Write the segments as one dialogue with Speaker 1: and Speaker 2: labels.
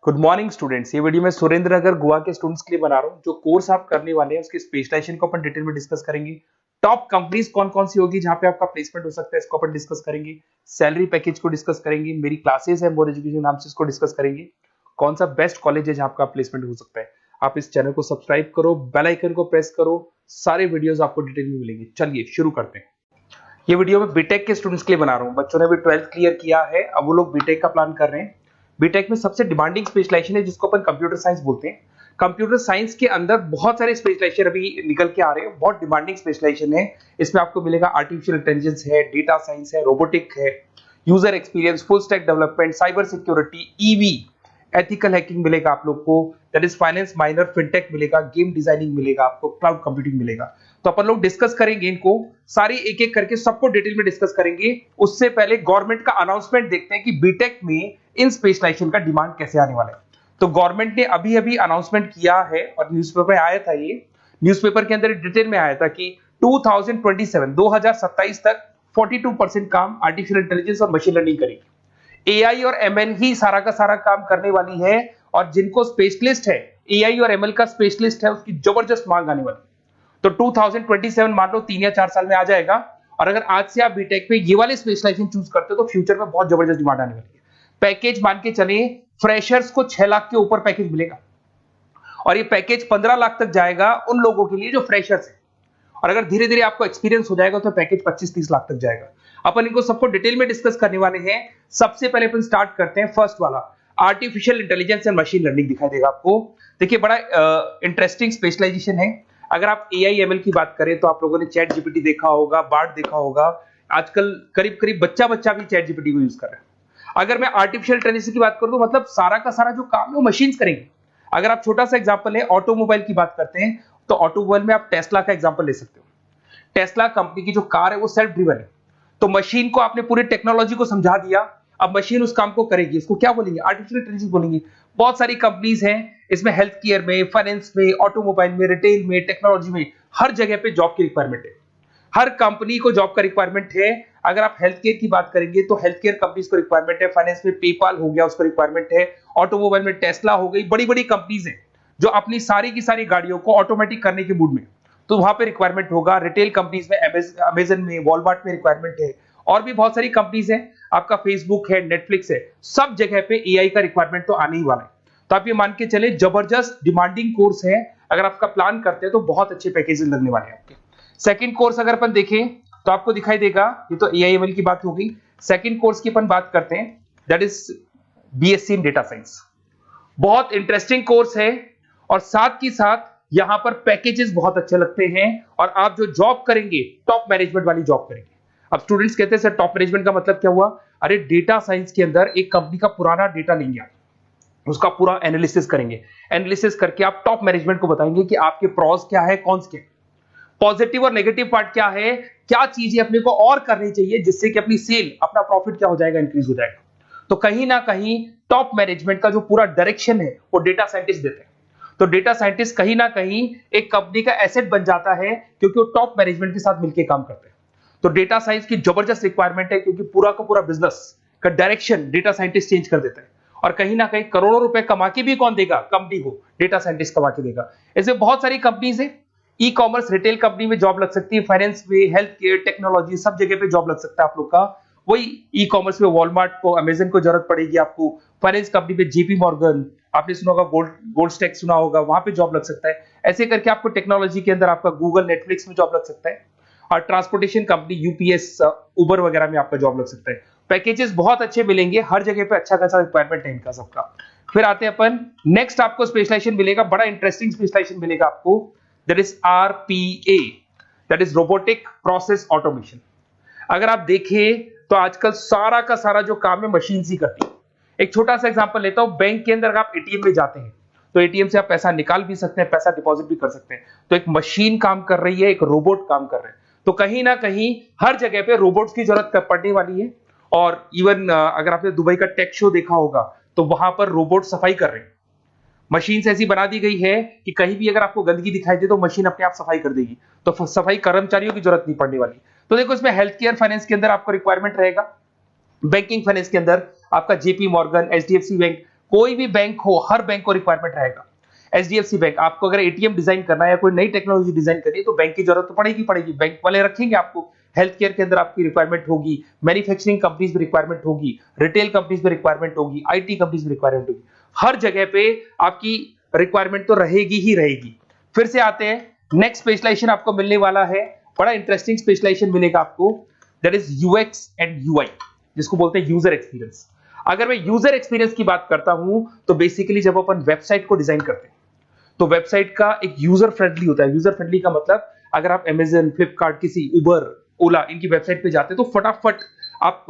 Speaker 1: Good morning students. ये video मैं सुरेंद्र नगर गोवा के स्टूडेंट्स के लिए बना रहा हूँ। जो कोर्स आप करने वाले हैं उसकी स्पेशलाइजेशन को अपन डिटेल में डिस्कस करेंगे। टॉप कंपनीज कौन कौन सी होगी जहां पे आपका प्लेसमेंट हो सकता है, इसको अपन डिस्कस करेंगे। सैलरी पैकेज को डिस्कस करेंगे। मेरी क्लासेस है मोर एजुकेशन नाम से, इसको डिस्कस करेंगे। कौन सा बेस्ट कॉलेज है जहां आपका प्लेसमेंट हो सकता है। आप इस चैनल को सब्सक्राइब करो, बेल आइकन को प्रेस करो, सारे वीडियोस आपको डिटेल में मिलेंगे। चलिए शुरू करते हैं। ये वीडियो मैं बीटेक के स्टूडेंट्स के लिए बना रहा हूँ। बच्चों ने भी 12th क्लियर किया है, अब वो लोग बीटेक का प्लान कर रहे हैं। बीटेक में सबसे डिमांडिंग स्पेशलाइजेशन है जिसको अपन कंप्यूटर साइंस बोलते हैं। कंप्यूटर साइंस के अंदर बहुत सारे स्पेशलाइजेशन अभी निकल के आ रहे हैं, बहुत डिमांडिंग स्पेशलाइजेशन है। इसमें आपको मिलेगा आर्टिफिशियल इंटेलिजेंस है, डेटा साइंस है, रोबोटिक है, user experience, full stack development, cyber security, EV, ethical hacking मिलेगा आप लोग को, that is finance minor, fintech मिलेगा, गेम डिजाइनिंग मिलेगा आपको, क्लाउड कंप्यूटिंग मिलेगा। तो अपन लोग डिस्कस करेंगे इनको सारी एक एक करके, सबको डिटेल में डिस्कस करेंगे। उससे पहले गवर्नमेंट का अनाउंसमेंट देखते हैं कि बीटेक में इन स्पेशलाइजेशन का डिमांड कैसे आने वाला है। तो गवर्नमेंट ने अभी अभी अनाउंसमेंट किया है और न्यूज़पेपर में आया था, ये न्यूज़पेपर के अंदर डिटेल में आया था कि 2027 तक 42% काम आर्टिफिशियल इंटेलिजेंस और मशीन लर्निंग करेगी। एआई और एमएल ही सारा का सारा काम करने वाली है, और जिनको स्पेशलिस्ट है, एआई और एमएल का स्पेशलिस्ट है, उसकी जबरदस्त मांग आने वाली है। तो 2027 मान लो 3 या 4 साल में आ जाएगा। और अगर आज से आप बीटेक पे ये वाले स्पेशलाइजेशन चूज करते हो तो फ्यूचर में बहुत जबरदस्त डिमांड आने वाली है। पैकेज मान के चले, फ्रेशर्स को 6 लाख के ऊपर पैकेज मिलेगा, और ये पैकेज 15 लाख तक जाएगा उन लोगों के लिए जो फ्रेशर्स है। और अगर धीरे धीरे आपको एक्सपीरियंस हो जाएगा तो पैकेज 25-30 लाख तक जाएगा। अपन इनको सबको डिटेल में डिस्कस करने वाले हैं। सबसे पहले अपन स्टार्ट करते हैं फर्स्ट वाला, artificial intelligence and machine learning दिखाई देगा आपको। देखिए बड़ा इंटरेस्टिंग स्पेशलाइजेशन है। अगर आप एआई एमएल की बात करें तो आप लोगों ने चैट जीपीटी देखा होगा, बार्ड देखा होगा। आजकल करीब करीब बच्चा भी चैट जीपीटी को यूज कर रहा है। अगर मैं आर्टिफिशियल इंटेलिजेंस की बात करूं तो मतलब सारा का सारा जो काम है वो मशीन्स करेंगे। अगर आप छोटा सा एग्जांपल है, ऑटोमोबाइल की बात करते हैं तो ऑटोमोबाइल में आप टेस्ला का एग्जांपल ले सकते हो। टेस्ला कंपनी की जो कार है वो सेल्फ ड्रिवन है। तो मशीन को आपने पूरी टेक्नोलॉजी को समझा दिया, अब मशीन उस काम को करेगी। उसको क्या बोलेंगे? आर्टिफिशियल इंटेलिजेंस बोलेंगे। बहुत सारी कंपनीज हैं इसमें, हेल्थ केयर में, फाइनेंस में, ऑटोमोबाइल में, रिटेल में, टेक्नोलॉजी में, हर जगह पे जॉब की रिक्वायरमेंट है। हर कंपनी को जॉब का रिक्वायरमेंट है। अगर आप हेल्थ केयर की बात करेंगे तो हेल्थ केयर कंपनीज को रिक्वायरमेंट है। फाइनेंस में पेपाल हो गया, उसको रिक्वायरमेंट है। ऑटोमोबाइल में टेस्ला हो गई, बड़ी बड़ी कंपनीज हैं जो अपनी सारी की सारी गाड़ियों को ऑटोमेटिक करने के मूड में, तो वहां पे रिक्वायरमेंट होगा। रिटेल कंपनीज में अमेजन में, वॉलमार्ट में रिक्वायरमेंट है, और भी बहुत सारी कंपनीज हैं। आपका फेसबुक है, नेटफ्लिक्स है, सब जगह पे एआई का रिक्वायरमेंट तो आने ही वाला है। तो आप ये मान के चले जबरदस्त डिमांडिंग कोर्स है। अगर आपका प्लान करते हैं तो बहुत अच्छे पैकेजेस लगने वाले हैं आपके। सेकंड कोर्स अगर अपन देखें तो आपको दिखाई देगा, ये तो एआई एमएल की बात हो गई। सेकंड कोर्स की अपन बात करते हैं, that is BSc in data science. बहुत इंटरेस्टिंग कोर्स है, और साथ ही साथ यहां पर पैकेजेस बहुत अच्छे लगते हैं, और आप जो जॉब करेंगे टॉप मैनेजमेंट वाली जॉब करेंगे। अब स्टूडेंट्स कहते हैं सर टॉप मैनेजमेंट का मतलब क्या हुआ? अरे डेटा साइंस के अंदर एक कंपनी का पुराना डेटा लेंगे आप, उसका पूरा एनालिसिस करेंगे। एनालिसिस करके आप टॉप मैनेजमेंट को बताएंगे कि आपके प्रॉस क्या है, कॉन्स क्या है, पॉजिटिव और नेगेटिव पार्ट क्या है, क्या चीजें अपने को और करनी चाहिए जिससे कि अपनी सेल, अपना प्रॉफिट क्या हो जाएगा, इंक्रीज हो जाएगा। तो कहीं ना कहीं टॉप मैनेजमेंट का जो पूरा डायरेक्शन है वो डेटा साइंटिस्ट देते हैं। तो डेटा साइंटिस्ट कहीं ना कहीं एक कंपनी का एसेट बन जाता है, क्योंकि वो टॉप मैनेजमेंट के साथ मिलकर काम करते हैं। तो डेटा साइंस की जबरदस्त रिक्वायरमेंट है, क्योंकि पूरा का पूरा बिजनेस का डायरेक्शन डेटा साइंटिस्ट चेंज कर देता है। और कहीं ना कहीं करोड़ों रुपए कमा के भी कौन देगा? कंपनी को डेटा साइंटिस्ट कमा के देगा। ऐसे बहुत सारी कंपनीज है। ई कॉमर्स, रिटेल कंपनी में जॉब लग सकती है, फाइनेंस में, हेल्थ केयर, टेक्नोलॉजी, सब जगह पे जॉब लग सकता है आप लोग का। वही ई कॉमर्स में वॉलमार्ट को, अमेजन को जरूरत पड़ेगी आपको। फाइनेंस कंपनी में जेपी मॉर्गन, आपने सुना होगा, गोल्ड स्टैक सुना होगा, वहां पे जॉब लग सकता है। ऐसे करके आपको टेक्नोलॉजी के अंदर आपका गूगल, नेटफ्लिक्स में जॉब लग सकता है। और ट्रांसपोर्टेशन कंपनी, यूपीएस, उबर वगैरह में आपका जॉब लग सकता है। पैकेजेस बहुत अच्छे मिलेंगे, हर जगह पे अच्छा खासा रिक्वायरमेंट है इनका सबका। फिर आते हैं अपन नेक्स्ट, आपको स्पेशलाइजेशन मिलेगा, बड़ा इंटरेस्टिंग स्पेशलाइजेशन मिलेगा आपको, that is RPA, that is robotic process automation. अगर आप देखें तो आजकल सारा का सारा जो काम है मशीन ही करती है। एक छोटा सा एग्जांपल लेता हूं, बैंक के अंदर आप एटीएम में जाते हैं तो एटीएम से आप पैसा निकाल भी सकते हैं, पैसा डिपॉजिट भी कर सकते हैं। तो एक मशीन काम कर रही है, एक रोबोट काम कर रहे हैं। तो कहीं ना कहीं हर जगह पे रोबोट्स की जरूरत पड़ने वाली है। और इवन अगर आपने दुबई का टेक शो देखा होगा तो वहां पर रोबोट सफाई कर रहे हैं। मशीन ऐसी बना दी गई है कि कहीं भी अगर आपको गंदगी दिखाई दे तो मशीन अपने आप सफाई कर देगी। तो सफाई कर्मचारियों की जरूरत नहीं पड़ने वाली। तो देखो इसमें हेल्थ केयर, फाइनेंस के अंदर आपको रिक्वायरमेंट रहेगा। बैंकिंग फाइनेंस के अंदर आपका जेपी मॉर्गन, एचडीएफसी बैंक, कोई भी बैंक हो, हर बैंक को रिक्वायरमेंट रहेगा। एचडीएफसी बैंक, आपको अगर एटीएम डिजाइन करना है या कोई नई टेक्नोलॉजी डिजाइन करनी है तो बैंक की जरूरत तो पड़ेगी, बैंक वाले रखेंगे आपको। हेल्थ केयर के अंदर आपकी रिक्वायरमेंट होगी, मैन्युफैक्चरिंग कंपनीज में रिक्वायरमेंट होगी, रिटेल कंपनीज में रिक्वायरमेंट होगी, आईटी कंपनीज में रिक्वायरमेंट होगी। हर जगह पे आपकी रिक्वायरमेंट तो रहेगी ही रहेगी। फिर से आते हैं नेक्स्ट स्पेशलाइजेशन आपको मिलने वाला है, बड़ा इंटरेस्टिंग स्पेशलाइजेशन मिलेगा आपको, that is UX and UI, जिसको बोलते हैं यूजर एक्सपीरियंस। अगर मैं यूजर एक्सपीरियंस की बात करता हूं तो बेसिकली जब अपन वेबसाइट को डिजाइन करते हैं तो वेबसाइट का एक यूजर फ्रेंडली होता है। यूजर फ्रेंडली का मतलब अगर आप अमेजन, फ्लिपकार्ट, किसी उबर, ओला इनकी वेबसाइट पे जाते हैं तो फटाफट आप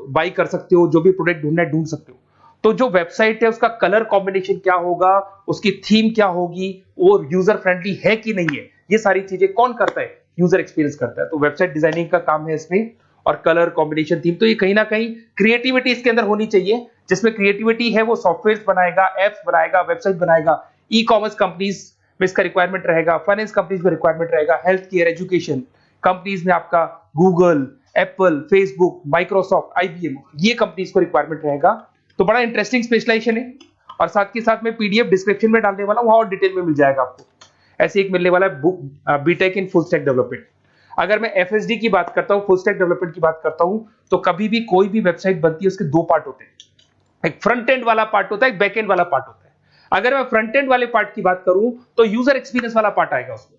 Speaker 1: बाई कर सकते हो, जो भी प्रोडक्ट ढूंढना है ढूंढ सकते हो। तो जो वेबसाइट है उसका कलर कॉम्बिनेशन क्या होगा, उसकी थीम क्या होगी, वो यूजर फ्रेंडली है कि नहीं है, ये सारी चीजें कौन करता है, यूजर एक्सपीरियंस करता है। तो वेबसाइट डिजाइनिंग का काम है इसमें, और कलर कॉम्बिनेशन, थीम, तो ये कहीं ना कहीं क्रिएटिविटी इसके अंदर होनी चाहिए। जिसमें क्रिएटिविटी है वो सॉफ्टवेयर बनाएगा, एप्स बनाएगा, वेबसाइट बनाएगा। ई कॉमर्स कंपनीज में इसका रिक्वायरमेंट रहेगा, फाइनेंस कंपनीज में रिक्वायरमेंट रहेगा, हेल्थ केयर, एजुकेशन कंपनीज में आपका Google, Apple, Facebook, Microsoft, IBM, ये कंपनीज को रिक्वायरमेंट रहेगा। तो बड़ा इंटरेस्टिंग स्पेशलाइजेशन है, और साथ के साथ में पीडीएफ डिस्क्रिप्शन में डालने वाला हूं, वहां और डिटेल में मिल जाएगा आपको। ऐसे एक मिलने वाला है BTech in full stack development. अगर मैं एफएसडी की बात करता हूं, फुल स्टैक डेवलपमेंट की बात करता हूं, तो कभी भी कोई भी वेबसाइट बनती है उसके दो पार्ट होते हैं, एक फ्रंट एंड वाला पार्ट होता है, एक बैक एंड वाला पार्ट होता है। अगर मैं फ्रंट एंड वाले पार्ट की बात करूं तो यूजर एक्सपीरियंस वाला पार्ट आएगा उसमें।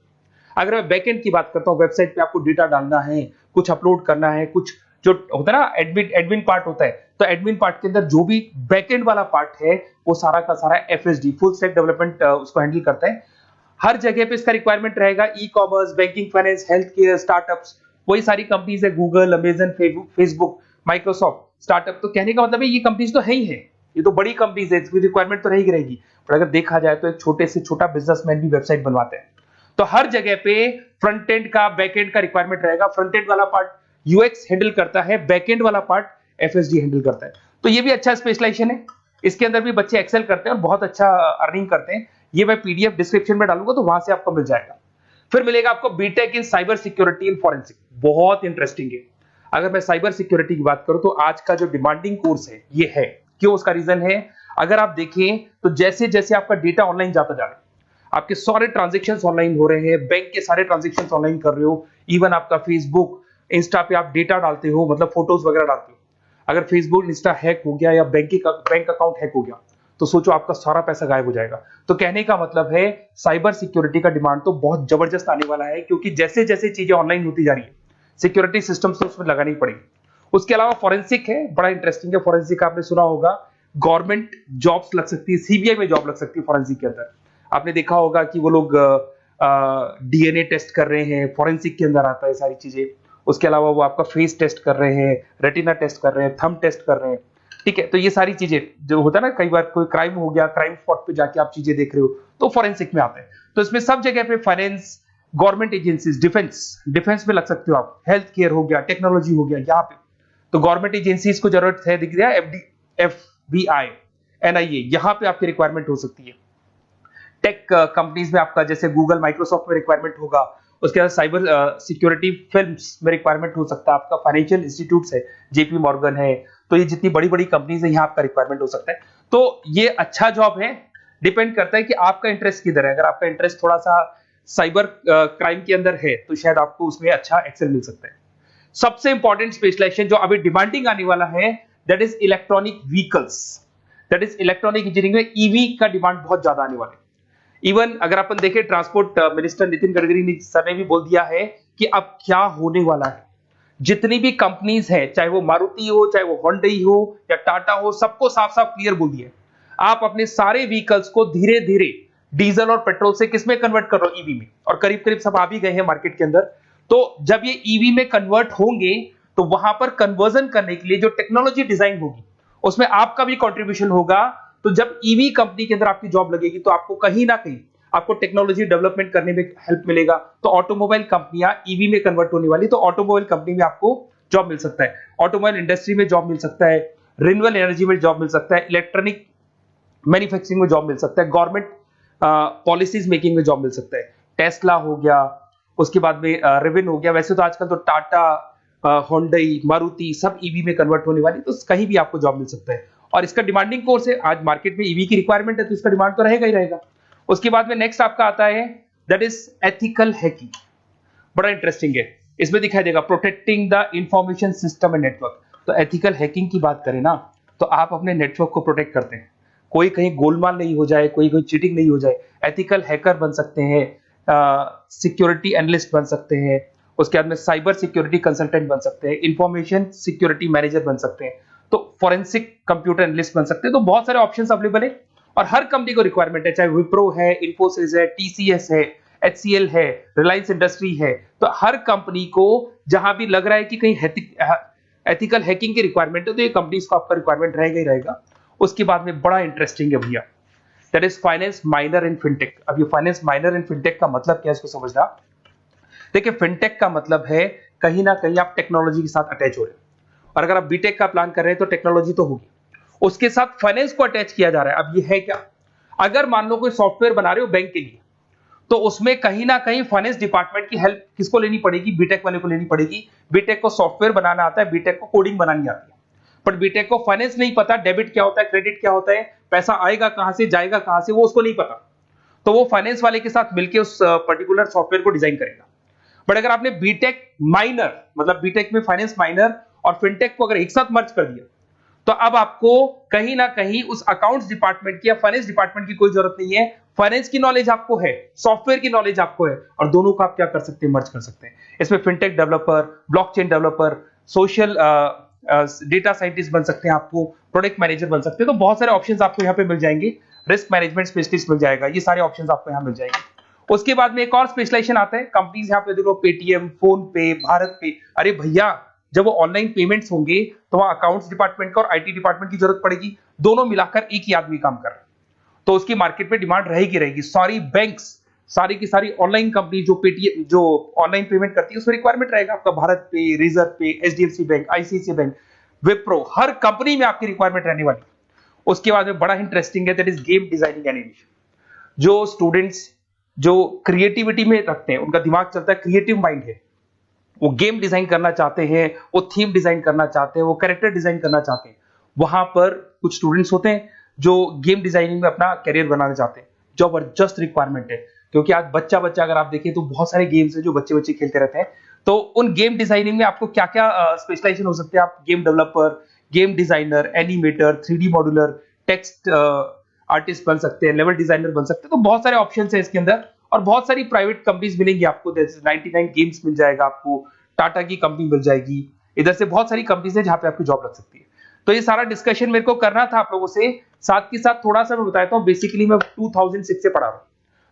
Speaker 1: अगर मैं बैक एंड की बात करता हूं, वेबसाइट पे आपको डेटा डालना है, कुछ अपलोड करना है, कुछ जो होता है ना एडमिन पार्ट होता है, तो एडमिन पार्ट के अंदर जो भी बैक एंड वाला पार्ट है वो सारा का सारा एफएसडी, फुल स्टैक डेवलपमेंट, उसको हैंडल करता है। हर जगह पे इसका रिक्वायरमेंट रहेगा। E commerce, banking, finance, health care, startups, वही सारी कंपनीज है, Google, Amazon, Facebook, Microsoft, startup. तो कहने का मतलब है ये कंपनीज तो है ही है, ये तो बड़ी कंपनीज है, इसकी रिक्वायरमेंट तो रहेगी। पर अगर देखा जाए तो एक छोटे से छोटा बिजनेसमैन भी वेबसाइट बनवाते हैं। तो हर जगह पे फ्रंट एंड का, बैक एंड का रिक्वायरमेंट रहेगा। फ्रंट एंड वाला पार्ट यूएक्स हैंडल करता है, बैक एंड वाला पार्ट एफएसडी हैंडल करता है। तो ये भी अच्छा स्पेशलाइजेशन है, इसके अंदर भी बच्चे एक्सेल करते हैं और बहुत अच्छा अर्निंग करते हैं। ये मैं पीडीएफ डिस्क्रिप्शन में डालूंगा तो वहां से आपको मिल जाएगा। फिर मिलेगा आपको BTech in cyber security and forensic, बहुत इंटरेस्टिंग है। अगर मैं साइबर सिक्योरिटी की बात करूं तो आज का जो डिमांडिंग कोर्स है ये है। क्यों? उसका रीजन है, अगर आप देखें तो जैसे जैसे आपका डेटा ऑनलाइन जाता जा रहा है, आपके सारे ट्रांजेक्शंस ऑनलाइन हो रहे हैं, बैंक के सारे ट्रांजेक्शंस ऑनलाइन कर रहे हो, इवन आपका फेसबुक, इंस्टा पे आप डेटा डालते हो, मतलब फोटोज वगैरह डालते हो। अगर फेसबुक, इंस्टा हैक हो गया या बैंक अकाउंट हैक हो गया तो सोचो आपका सारा पैसा गायब हो जाएगा। तो कहने का मतलब है साइबर सिक्योरिटी का डिमांड तो बहुत जबरदस्त आने वाला है, क्योंकि जैसे जैसे चीजें ऑनलाइन होती जा रही है सिक्योरिटी सिस्टम्स तो उसमें लगानी पड़ेगी। उसके अलावा फॉरेंसिक है, बड़ा इंटरेस्टिंग है। फॉरेंसिक आपने सुना होगा, गवर्नमेंट जॉब्स लग सकती है, सीबीआई में जॉब लग सकती है फॉरेंसिक के अंदर। आपने देखा होगा कि वो लोग डीएनए टेस्ट कर रहे हैं, फॉरेंसिक के अंदर आता है सारी चीजें। उसके अलावा वो आपका फेस टेस्ट कर रहे हैं, रेटिना टेस्ट कर रहे हैं, थंब टेस्ट कर रहे हैं, ठीक है। तो ये सारी चीजें जो होता है ना, कई बार कोई क्राइम हो गया, क्राइम स्पॉट पे जाके आप चीजें देख रहे हो तो फॉरेंसिक में आता है। तो इसमें सब जगह पे फाइनेंस, गवर्नमेंट एजेंसीज, डिफेंस में लग सकते हो आप, हेल्थ केयर हो गया, टेक्नोलॉजी हो गया, यहाँ पे तो गवर्नमेंट एजेंसीज को जरूरत है, दिख गया एफबीआई, एनआईए, यहाँ पे आपकी रिक्वायरमेंट हो सकती है। टेक कंपनीज में आपका जैसे गूगल, माइक्रोसॉफ्ट में रिक्वायरमेंट होगा। उसके बाद साइबर सिक्योरिटी फिल्म्स में रिक्वायरमेंट हो सकता है आपका, फाइनेंशियल इंस्टीट्यूट्स है, जेपी मॉर्गन है, तो ये जितनी बड़ी बड़ी कंपनीज है यहाँ आपका रिक्वायरमेंट हो सकता है। तो ये अच्छा जॉब है, डिपेंड करता है कि आपका इंटरेस्ट किधर है। अगर आपका इंटरेस्ट थोड़ा सा साइबर क्राइम के अंदर है तो शायद आपको उसमें अच्छा एक्सेल मिल सकता है। सबसे इंपॉर्टेंट स्पेशलाइजेशन जो अभी डिमांडिंग आने वाला है, that is electronic vehicles, that is electronic engineering में ईवी का डिमांड बहुत ज्यादा आने वाला है। इवन अगर अपन देखें, transport minister Nitin Gadkari sir ने भी बोल दिया है कि अब क्या होने वाला है, जितनी भी कंपनीज है, चाहे वो मारुति हो, चाहे वो होंडई हो या टाटा हो, सबको साफ साफ क्लियर बोल दिया, आप अपने सारे व्हीकल्स को धीरे धीरे डीजल और पेट्रोल से किसमें कन्वर्ट कर रहे हो, ईवी में। और करीब करीब सब आ भी गए हैं मार्केट के अंदर। तो जब ये ईवी में कन्वर्ट होंगे तो वहां पर कन्वर्जन करने के लिए जो टेक्नोलॉजी डिजाइन होगी उसमें आपका भी कॉन्ट्रीब्यूशन होगा। तो जब ईवी कंपनी के अंदर आपकी जॉब लगेगी तो आपको कहीं ना कहीं आपको टेक्नोलॉजी डेवलपमेंट करने में हेल्प मिलेगा। तो ऑटोमोबाइल कंपनियां ईवी में कन्वर्ट होने वाली, तो ऑटोमोबाइल कंपनी में आपको जॉब मिल सकता है, ऑटोमोबाइल इंडस्ट्री में जॉब मिल सकता है, रिन्यूएबल एनर्जी में जॉब मिल सकता है, इलेक्ट्रॉनिक मैन्युफैक्चरिंग में जॉब मिल सकता है, गवर्नमेंट पॉलिसीज मेकिंग में जॉब मिल सकता है। टेस्ला हो गया, उसके बाद में रिविन हो गया। वैसे तो आजकल तो टाटा, होंडई, मारुति सब ईवी में कन्वर्ट होने वाली, तो कहीं भी आपको जॉब मिल सकता है। और इसका डिमांडिंग कोर्स है। आज मार्केट में ईवी की रिक्वायरमेंट है तो इसका डिमांड तो रहेगा ही रहेगा। उसके बाद में नेक्स्ट आपका आता है दैट इज एथिकल हैकिंग। बड़ा इंटरेस्टिंग है, इसमें दिखाई देगा protecting the information system and network. तो एथिकल हैकिंग की बात करें ना तो आप अपने नेटवर्क को प्रोटेक्ट करते हैं, कोई कहीं गोलमाल नहीं हो जाए, कोई चीटिंग नहीं हो जाए। एथिकल हैकर बन सकते हैं, सिक्योरिटी एनालिस्ट बन सकते हैं, उसके बाद में साइबर सिक्योरिटी कंसल्टेंट बन सकते हैं, इंफॉर्मेशन सिक्योरिटी मैनेजर बन सकते हैं, तो फॉरेंसिक कंप्यूटर एनालिस्ट बन सकते हैं। तो बहुत सारे ऑप्शंस अवेलेबल है और हर कंपनी को रिक्वायरमेंट है, चाहे विप्रो है, इन्फोसिस है, टीसीएस है, एचसीएल है, रिलायंस इंडस्ट्री है। तो हर कंपनी को जहां भी लग रहा है कि कहीं एथिकल हैकिंग की रिक्वायरमेंट है तो ये कंपनीज को आपका रिक्वायरमेंट रहेगा ही रहेगा। उसके बाद में बड़ा इंटरेस्टिंग है भैया, that is finance minor in fintech. अब ये फाइनेंस माइनर इन फिनटेक का मतलब क्या है इसको समझना। देखिए फिनटेक का मतलब है कहीं ना कहीं आप टेक्नोलॉजी के साथ अटैच हो रहे हैं, और अगर आप बीटेक का प्लान कर रहे हैं तो टेक्नोलॉजी तो होगी, उसके साथ फाइनेंस को अटैच किया जा रहा है। अब ये है क्या, अगर मान लो कोई सॉफ्टवेयर बना रहे हो बैंक के लिए तो उसमें कहीं ना कहीं फाइनेंस डिपार्टमेंट की हेल्प किसको लेनी पड़ेगी, बीटेक वाले को लेनी पड़ेगी। बीटेक को सॉफ्टवेयर बनाना आता है, बीटेक को कोडिंग बनानी आती है, पर बीटेक को फाइनेंस नहीं पता, डेबिट क्या होता है, क्रेडिट क्या होता है, पैसा आएगा कहां से जाएगा कहां से, वो उसको नहीं पता। तो वो फाइनेंस वाले के साथ मिलकर उस पर्टिकुलर सॉफ्टवेयर को डिजाइन करेगा। बट अगर आपने बीटेक माइनर मतलब बीटेक में फाइनेंस माइनर और फिनटेक को अगर एक साथ मर्ज कर दिया तो अब आपको कहीं ना कहीं उस अकाउंट्स डिपार्टमेंट की या फाइनेंस डिपार्टमेंट की कोई जरूरत नहीं है। फाइनेंस की नॉलेज आपको है, सॉफ्टवेयर की नॉलेज आपको है, और दोनों को आप क्या कर सकते हैं, मर्ज कर सकते हैं। इसमें fintech developer, blockchain developer, social data scientist बन सकते हैं, आपको प्रोडक्ट मैनेजर बन सकते हैं। तो बहुत सारे ऑप्शंस आपको यहाँ पे मिल जाएंगे, रिस्क मैनेजमेंट स्पेशलिस्ट मिल जाएगा, ये सारे ऑप्शंस आपको यहाँ मिल जाएंगे। उसके बाद में एक और स्पेशलाइजेशन आता है, कंपनीज यहाँ पे देखो पेटीएम, फोन पे, भारत पे। अरे भैया जब वो ऑनलाइन पेमेंट्स होंगे तो वहां अकाउंट्स डिपार्टमेंट का और आईटी डिपार्टमेंट की जरूरत पड़ेगी, दोनों मिलाकर एक ही आदमी काम कर रहा है, तो उसकी मार्केट में डिमांड रहेगी रहेगी। सारी बैंक्स, सारी की सारी ऑनलाइन कंपनी जो पेटीएम जो ऑनलाइन पेमेंट करती है उसमें रिक्वायरमेंट रहेगा आपका, भारत पे, Razorpay, HDFC bank, ICICI bank, Wipro, हर कंपनी में आपकी रिक्वायरमेंट रहने वाली। उसके बाद में बड़ा इंटरेस्टिंग है that is game designing animation. जो स्टूडेंट्स जो क्रिएटिविटी में रखते हैं, उनका दिमाग चलता है, क्रिएटिव माइंड है, वो गेम डिजाइन करना चाहते हैं, वो थीम डिजाइन करना चाहते हैं, वो कैरेक्टर डिजाइन करना चाहते हैं, वहां पर कुछ स्टूडेंट्स होते हैं जो गेम डिजाइनिंग में अपना करियर बनाना चाहते हैं। जबरदस्त रिक्वायरमेंट है, क्योंकि आज बच्चा बच्चा अगर आप देखें तो बहुत सारे गेम्स हैं जो बच्चे बच्चे खेलते रहते हैं। तो उन गेम डिजाइनिंग में आपको क्या क्या स्पेशलाइजेशन हो सकते हैं, आप game developer, game designer, animator, 3D modular, text artist बन सकते हैं, लेवल डिजाइनर बन सकते हैं। तो बहुत सारे ऑप्शंस हैं इसके अंदर, और बहुत सारी प्राइवेट कंपनीज मिलेंगी आपको, जैसे 99 गेम्स मिल जाएगा आपको, टाटा की कंपनी मिल जाएगी, इधर से बहुत सारी कंपनीज है जहां पे आपकी जॉब लग सकती है। तो ये सारा डिस्कशन मेरे को करना था आप लोगों से, साथ के साथ थोड़ा सा मैं बताता हूँ। बेसिकली मैं 2006 से पढ़ा रहा हूँ,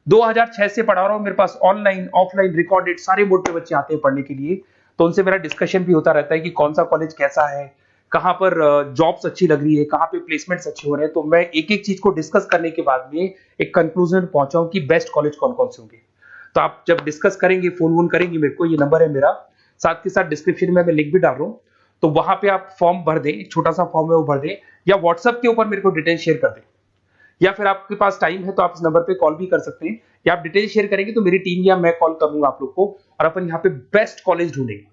Speaker 1: 2006 से पढ़ा रहा हूँ। मेरे पास ऑनलाइन ऑफलाइन रिकॉर्डेड सारे बोर्ड पे बच्चे आते हैं पढ़ने के लिए, तो उनसे मेरा डिस्कशन भी होता रहता है कि कौन सा कॉलेज कैसा है, कहाँ पर जॉब्स अच्छी लग रही है, कहाँ पे प्लेसमेंट्स अच्छे हो रहे हैं। तो मैं एक एक चीज को डिस्कस करने के बाद में एक कंक्लूजन में पहुंचा हूं कि बेस्ट कॉलेज कौन कौन से होंगे। तो आप जब डिस्कस करेंगे, फोन वोन करेंगे मेरे को, ये नंबर है मेरा, साथ के साथ डिस्क्रिप्शन में मैं लिंक भी डाल रहा हूँ, तो वहां पे आप फॉर्म भर दें, एक छोटा सा फॉर्म है वो भर दें, या व्हाट्सएप के ऊपर मेरे को डिटेल शेयर कर दें, या फिर आपके पास टाइम है तो आप इस नंबर पे कॉल भी कर सकते हैं, या आप डिटेल शेयर करेंगे तो मेरी टीम या मैं कॉल करूंगा आप लोग को, और अपन यहाँ पे बेस्ट कॉलेज ढूंढेंगे,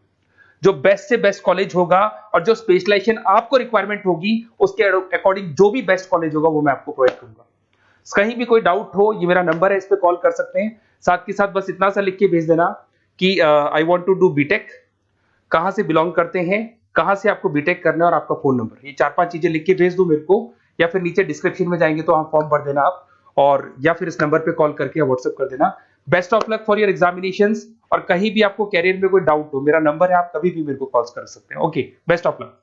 Speaker 1: जो बेस्ट से बेस्ट कॉलेज होगा और जो स्पेशलाइजेशन आपको रिक्वायरमेंट होगी उसके अकॉर्डिंग जो भी बेस्ट कॉलेज होगा वो मैं आपको प्रोवाइड करूंगा। कहीं भी कोई डाउट हो, ये मेरा नंबर है, इस पे कॉल कर सकते हैं। साथ के साथ बस इतना सा लिख के भेज देना कि I want to do BTech, कहां से बिलोंग करते हैं, कहां से आपको बीटेक करना है, और आपका फोन नंबर, ये 4-5 चीजें लिख के भेज दो मेरे को, या फिर नीचे डिस्क्रिप्शन में जाएंगे तो आप फॉर्म भर देना आप, और या फिर इस नंबर पे कॉल करके या व्हाट्सएप कर देना। Best of luck for your examinations, और कहीं भी आपको कैरियर में कोई डाउट हो, मेरा नंबर है, आप कभी भी मेरे को कॉल कर सकते हैं। Okay, best of luck.